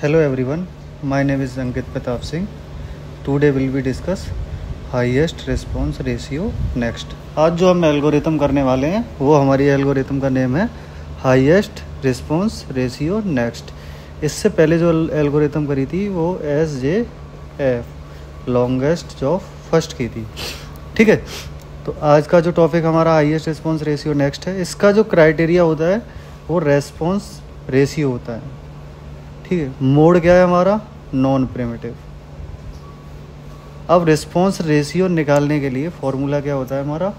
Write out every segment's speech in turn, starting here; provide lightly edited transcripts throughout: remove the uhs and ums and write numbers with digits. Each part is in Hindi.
Hello everyone, my name is Ankit Pratap Singh. Today will be discuss highest response ratio next. आज जो हम एल्गोरिथम करने वाले हैं वो हमारी एल्गोरिथम का नेम है हाईएस्ट रिस्पॉन्स रेशियो नेक्स्ट. इससे पहले जो एल्गोरिथम करी थी वो SJF लॉन्गेस्ट जॉब फर्स्ट की थी. ठीक है, तो आज का जो टॉपिक हमारा हाईएस्ट रिस्पॉन्स रेशियो नेक्स्ट है. इसका जो क्राइटेरिया होता है वो रेस्पॉन्स रेशियो होता है. ठीक है, मोड क्या है हमारा? Non primitive. अब रिस्पॉन्स रेशियो निकालने के लिए फॉर्मूला क्या होता है हमारा?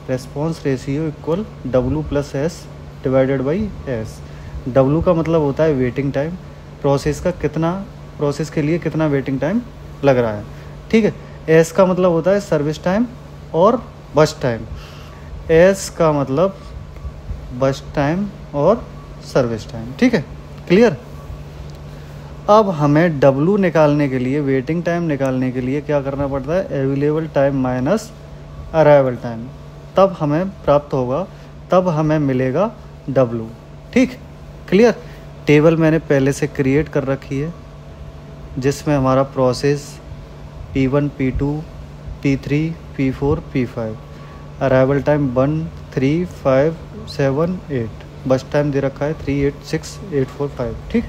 Response ratio equal W plus S divided by S. W का मतलब होता है वेटिंग टाइम, प्रोसेस के लिए कितना वेटिंग टाइम लग रहा है. ठीक है, S का मतलब होता है सर्विस टाइम और बस्ट टाइम. S का मतलब बस्ट टाइम और सर्विस टाइम. ठीक है, क्लियर. अब हमें W निकालने के लिए, वेटिंग टाइम निकालने के लिए क्या करना पड़ता है? Available time minus arrival time. तब हमें प्राप्त होगा, तब हमें मिलेगा W. ठीक, क्लियर. टेबल मैंने पहले से क्रिएट कर रखी है जिसमें हमारा process P1, P2, P3, P4, P5, arrival time 1, 3, 5, 7, 8, बस टाइम दे रखा है 3, 8, 6, 8, 4, 5. ठीक,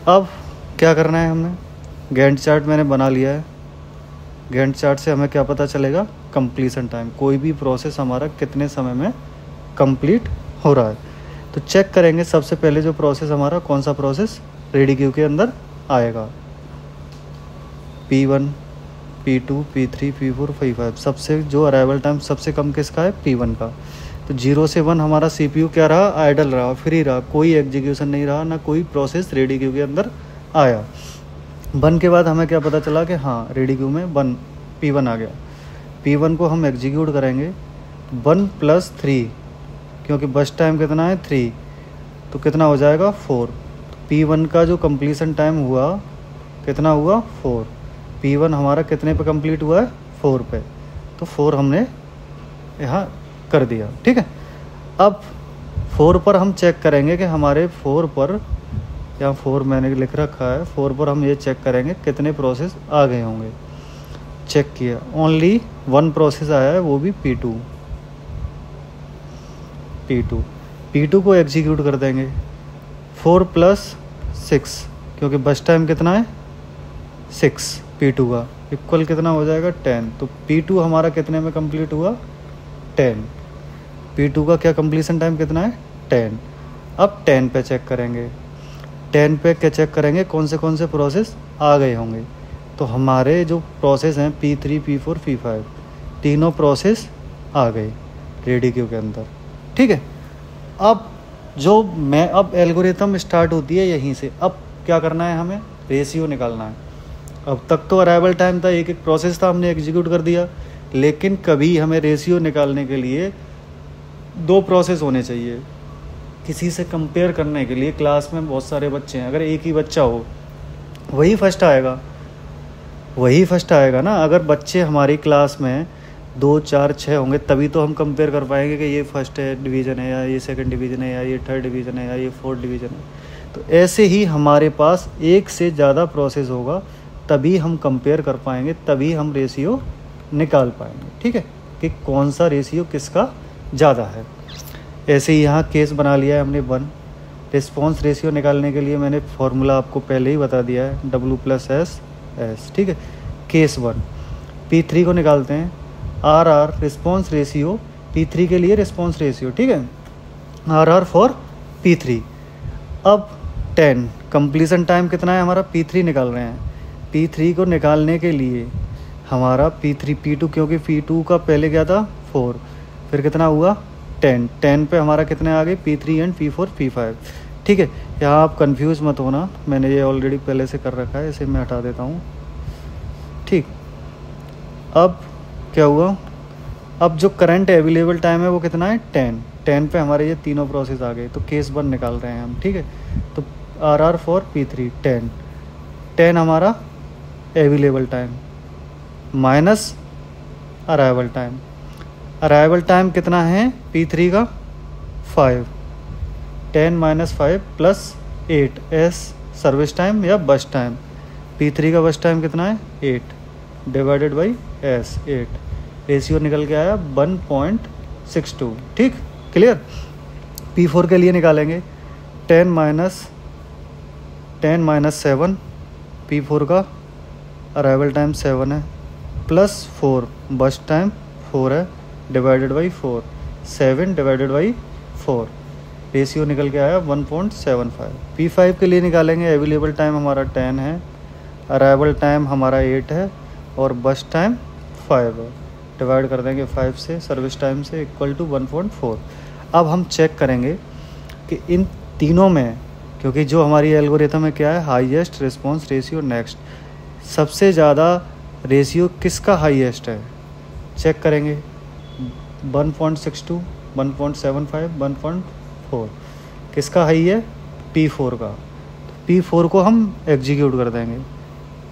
अब क्या करना है हमें? गैंट चार्ट मैंने बना लिया है. गैंट चार्ट से हमें क्या पता चलेगा? Completion time. कोई भी प्रोसेस हमारा कितने समय में कंप्लीट हो रहा है. तो चेक करेंगे सबसे पहले जो प्रोसेस हमारा, कौन सा प्रोसेस रेडी क्यू के अंदर आएगा? P1, P2, P3, P4, P5. सबसे जो अराइवल टाइम सबसे कम किसका है? P1 का. तो 0 से 1 हमारा CPU क्या रहा? आइडल रहा, फ्री रहा, कोई एग्जीक्यूशन नहीं रहा, ना कोई प्रोसेस रेडी क्यू के अंदर आया. 1 के बाद हमें क्या पता चला कि हाँ रेडी क्यू में P1 आ गया. P1 को हम एग्जीक्यूट करेंगे 1 + 3, क्योंकि बस टाइम कितना है? 3, तो कितना हो जाएगा? 4. P1 का जो कंप्लीशन टाइम हुआ कितना हुआ? 4. P1 हमारा कितने पे कंप्लीट हुआ है? 4 पे. तो 4 हमने यहाँ कर दिया. ठीक है, अब 4 पर हम चेक करेंगे कि हमारे 4 पर, यहाँ 4 मैंने लिख रखा है, 4 पर हम ये चेक करेंगे कितने प्रोसेस आ गए होंगे. चेक किया, ओनली 1 प्रोसेस आया है, वो भी P2. P2 को एग्जीक्यूट कर देंगे 4 + 6, क्योंकि बस टाइम कितना है? 6 P2 का, इक्वल कितना हो जाएगा? 10. तो P2 हमारा कितने में कंप्लीट हुआ? 10. P2 का क्या कंप्लीशन टाइम कितना है? 10. अब 10 पे चेक करेंगे. 10 पे क्या चेक करेंगे? कौन से प्रोसेस आ गए होंगे. तो हमारे जो प्रोसेस हैं P3, P4, P5, तीनों प्रोसेस आ गए रेडी क्यू के अंदर. ठीक है, अब एल्गोरिथम स्टार्ट होती है यहीं से. अब क्या करना है हमें? रेशियो निकालना है. अब तक तो अराइवल टाइम था, एक प्रोसेस था, हमने एग्जीक्यूट कर दिया. लेकिन कभी हमें रेशियो निकालने के लिए 2 प्रोसेस होने चाहिए. किसी से कंपेयर करने के लिए क्लास में बहुत सारे बच्चे हैं, अगर एक ही बच्चा हो वही फर्स्ट आएगा ना. अगर बच्चे हमारी क्लास में 2, 4, 6 होंगे तभी तो हम कंपेयर कर पाएंगे कि ये फर्स्ट डिवीज़न है, या ये सेकंड डिवीज़न है, या ये थर्ड डिवीज़न है, या ये फोर्थ डिवीज़न है. तो ऐसे ही हमारे पास एक से ज़्यादा प्रोसेस होगा तभी हम कंपेयर कर पाएंगे, तभी हम रेशियो निकाल पाएंगे. ठीक है, कि कौन सा रेशियो किसका ज़्यादा है. ऐसे ही यहाँ केस बना लिया है हमने 1. रिस्पॉन्स रेशियो निकालने के लिए मैंने फॉर्मूला आपको पहले ही बता दिया है, W + S. ठीक है, केस 1. P3 को निकालते हैं. RR रिस्पॉन्स रेशियो, P3 के लिए रिस्पॉन्स रेशियो. ठीक है, RR फॉर P3. अब 10 कंप्लीशन टाइम कितना है हमारा? P3 निकाल रहे हैं. P3 को निकालने के लिए हमारा P2, क्योंकि P2 का पहले क्या था? 4, फिर कितना हुआ? 10 पे हमारा कितने आ गए? P3 and P4, P5. ठीक है, यहाँ आप कंफ्यूज मत होना, मैंने ये ऑलरेडी पहले से कर रखा है, इसे मैं हटा देता हूँ. ठीक, अब क्या हुआ? अब जो करंट अवेलेबल टाइम है वो कितना है? 10 पे हमारे ये तीनों प्रोसेस आ गए. तो केस 1 निकाल रहे हैं हम. ठीक है, तो RR फॉर P3 10 हमारा available time minus arrival time. Arrival time कितना है P3 का? 5. 10 - 5 + 8 S सर्विस टाइम या बस टाइम। P3 का बस टाइम कितना है 8 डिवाइडेड बाई एस 8, रेशियो निकल के आया 1.62। ठीक, क्लियर। P4 के लिए निकालेंगे 10 माइनस 7, P4 का अराइवल टाइम 7 है, प्लस 4 बस टाइम 4 है divided by 4, 7 divided by 4, ratio निकल के आया 1.75। P5 के लिए निकालेंगे, अवेलेबल टाइम हमारा 10 है, अराइवल टाइम हमारा 8 है और बस टाइम 5 है, डिवाइड कर देंगे 5 से सर्विस टाइम से इक्वल टू 1.4। अब हम चेक करेंगे कि इन तीनों में, क्योंकि जो हमारी एल्गोरिथम है क्या है, हाईएस्ट रिस्पांस रेशियो नेक्स्ट, सबसे ज़्यादा रेशियो किसका हाईएस्ट है चेक करेंगे। 1.62, 1.75, 1.4 किसका हाई है, P4 का। P4 को हम एग्जीक्यूट कर देंगे,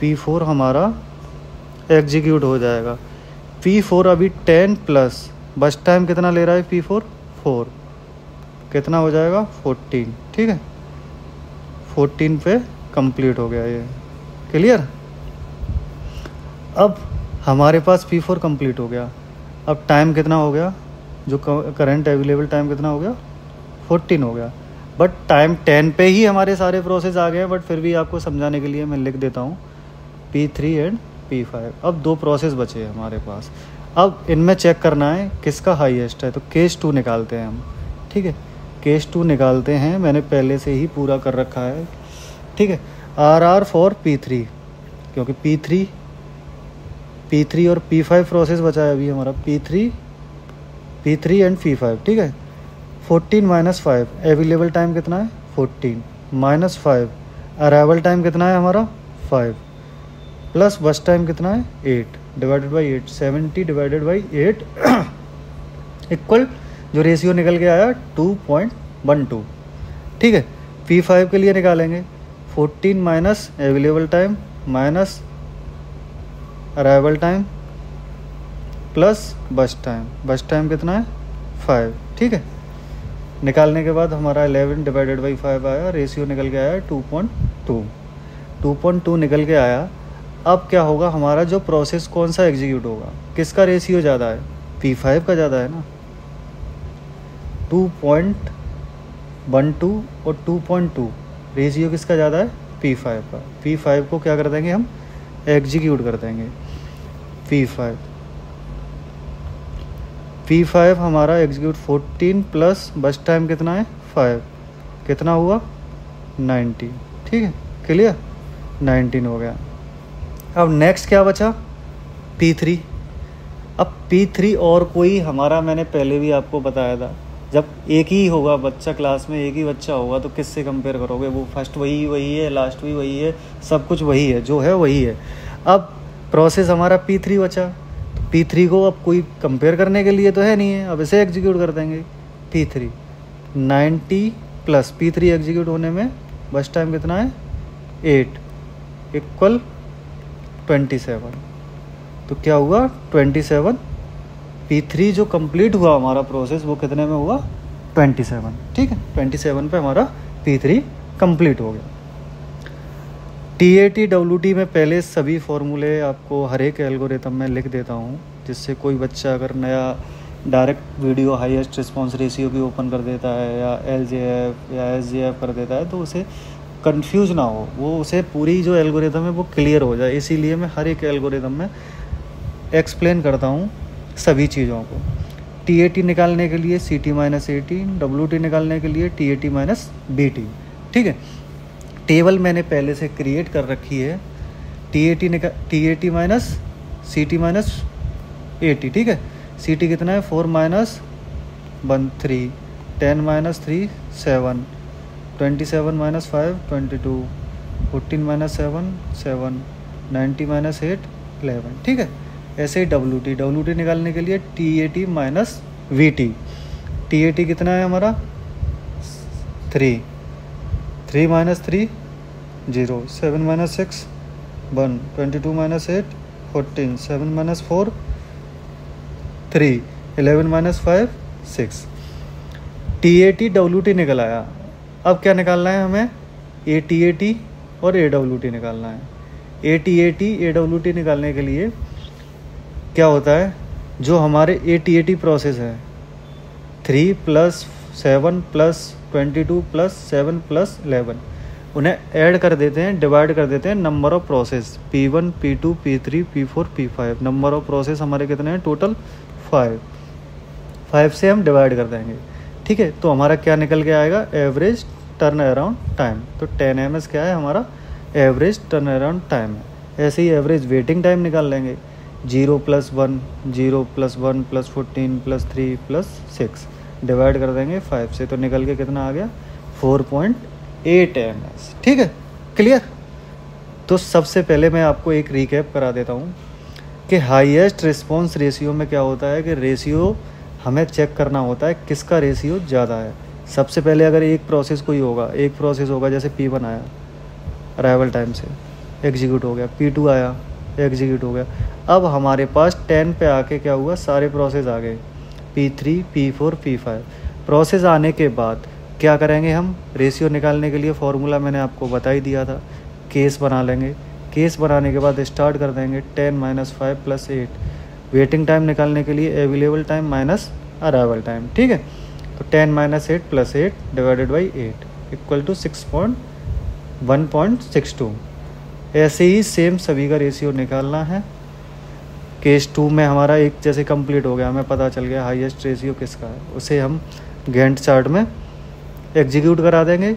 P4 हमारा एग्जीक्यूट हो जाएगा। P4 अभी 10 प्लस बस टाइम कितना ले रहा है P4, 4, कितना हो जाएगा 14। ठीक है, 14 पे कंप्लीट हो गया ये, क्लियर। अब हमारे पास P4 कंप्लीट हो गया, अब टाइम कितना हो गया, जो करंट अवेलेबल टाइम कितना हो गया 14 हो गया, बट टाइम 10 पे ही हमारे सारे प्रोसेस आ गए हैं, बट फिर भी आपको समझाने के लिए मैं लिख देता हूँ P3 एंड P5। अब 2 प्रोसेस बचे हैं हमारे पास, अब इनमें चेक करना है किसका हाईएस्ट है, तो केस 2 निकालते हैं हम। ठीक है, केस 2 निकालते हैं, मैंने पहले से ही पूरा कर रखा है। ठीक है, RR फॉर P3, क्योंकि P3 और P5 प्रोसेस बचा है अभी हमारा, P3 एंड P5। ठीक है, 14 माइनस 5, अवेलेबल टाइम कितना है 14, माइनस 5 अराइवल टाइम कितना है हमारा 5, प्लस बस टाइम कितना है 8 divided by 8, 70 divided by 8 equal, जो रेशियो निकल के आया 2.12। ठीक है, P5 के लिए निकालेंगे 14 minus available time minus arrival time plus बस टाइम कितना है 5। ठीक है, निकालने के बाद हमारा 11 डिवाइडेड बाई 5 आया, रेशियो निकल के आया 2.2 निकल के आया। अब क्या होगा, हमारा जो प्रोसेस कौन सा एग्जीक्यूट होगा, किसका रेशियो ज़्यादा है, P5 का ज़्यादा है ना, 2.12 और 2.2 रेशियो किसका ज़्यादा है, P5 का। P5 को क्या कर देंगे हम, एग्जीक्यूट कर देंगे। P5 हमारा एग्जीक्यूट 14 प्लस बस टाइम कितना है 5, कितना हुआ 90। ठीक है, क्लियर, 19 हो गया। अब नेक्स्ट क्या बचा, P3। अब P3 और कोई हमारा, मैंने पहले भी आपको बताया था, जब एक ही होगा बच्चा क्लास में, एक ही बच्चा होगा तो किससे कंपेयर करोगे, वो फर्स्ट वही है, लास्ट भी वही है, सब कुछ वही है, जो है वही है। अब प्रोसेस हमारा P3 बचा, तो P3 को अब कोई कंपेयर करने के लिए तो है नहीं है, अब इसे एग्जीक्यूट कर देंगे। P3 90 प्लस P3 एग्जीक्यूट होने में बस टाइम कितना है 8 इक्वल 27, तो क्या हुआ 27। P3 जो कंप्लीट हुआ हमारा प्रोसेस वो कितने में हुआ 27। ठीक है, 27 पे हमारा P3 कंप्लीट हो गया। TAT WT में पहले सभी फॉर्मूले आपको हर एक एल्गोरिथम में लिख देता हूँ, जिससे कोई बच्चा अगर नया direct video highest response ratio भी ओपन कर देता है या LJF या SJF कर देता है तो उसे कंफ्यूज ना हो, वो उसे पूरी जो एल्गोरिथम है वो क्लियर हो जाए। इसीलिए मैं हर एक एल्गोरिथम में एक्सप्लेन करता हूँ सभी चीज़ों को। TAT निकालने के लिए CT माइनस AT, WT निकालने के लिए TAT माइनस BT। ठीक है, टेबल मैंने पहले से क्रिएट कर रखी है, TAT minus CT minus AT। ठीक है, CT कितना है 4 minus 1 3, 10 minus 3 7, 27 minus 5 22, 14 minus 7 7, 90 minus 8 11। ठीक है, ऐसे ही WT निकालने के लिए TAT माइनस VT। TAT कितना है हमारा 3 minus 3 0, 7 minus 6 1, 22 minus 8 14, 7 minus 4 3, 11 minus 5 6। TAT WT निकल आया। अब क्या निकालना है हमें, ATAT और AWT निकालना है। AT AWT निकालने के लिए क्या होता है, जो हमारे AT प्रोसेस है 3 + 7 + 22 + 7 + 11, उन्हें ऐड कर देते हैं, डिवाइड कर देते हैं number of process P1 P2 P3 P4 P5। Number of process हमारे कितने हैं टोटल 5 से हम डिवाइड कर देंगे। ठीक है, तो हमारा क्या निकल के आएगा, एवरेज टर्न अराउंड टाइम। तो 10 ms क्या है हमारा एवरेज टर्न अराउंड टाइम है। ऐसे ही एवरेज वेटिंग टाइम निकाल लेंगे, 0 + 1 0 + 1 + 14 + 3 + 6 डिवाइड कर देंगे 5 से, तो निकल के कितना आ गया 4.8 ms। ठीक है, क्लियर। तो सबसे पहले मैं आपको एक रिकैप करा देता हूँ कि हाईएस्ट रिस्पॉन्स रेशियो में क्या होता है कि रेशियो हमें चेक करना होता है किसका रेशियो ज़्यादा है। सबसे पहले अगर एक प्रोसेस होगा जैसे P1 आया अराइवल टाइम से एग्जीक्यूट हो गया, P2 आया एग्जीक्यूट हो गया। अब हमारे पास 10 पे आके क्या हुआ, सारे प्रोसेस आ गए P3 P4 P5। प्रोसेस आने के बाद क्या करेंगे, हम रेशियो निकालने के लिए फॉर्मूला मैंने आपको बता ही दिया था, केस बना लेंगे। केस बनाने के बाद स्टार्ट कर देंगे 10 - 5 + 8, वेटिंग टाइम निकालने के लिए available time minus arrival time. ठीक है, तो 10 - 8 + 8 / 8 = 1.62। ऐसे ही सेम सभी का रेशियो निकालना है। केस 2 में हमारा एक जैसे कंप्लीट हो गया, हमें पता चल गया हाईएस्ट रेशियो किसका है, उसे हम गैंट चार्ट में एग्जीक्यूट करा देंगे।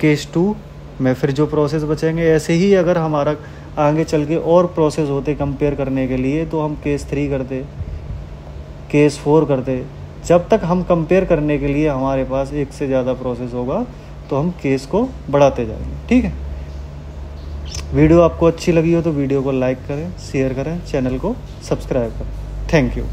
केस 2 में फिर जो प्रोसेस बचेंगे, ऐसे ही अगर हमारा आगे चल के और प्रोसेस होते कंपेयर करने के लिए तो हम केस 3 करते, केस 4 करते। जब तक हम कंपेयर करने के लिए हमारे पास एक से ज़्यादा प्रोसेस होगा तो हम केस को बढ़ाते जाएंगे। ठीक है, वीडियो आपको अच्छी लगी हो तो वीडियो को लाइक करें, शेयर करें, चैनल को सब्सक्राइब करें। Thank you.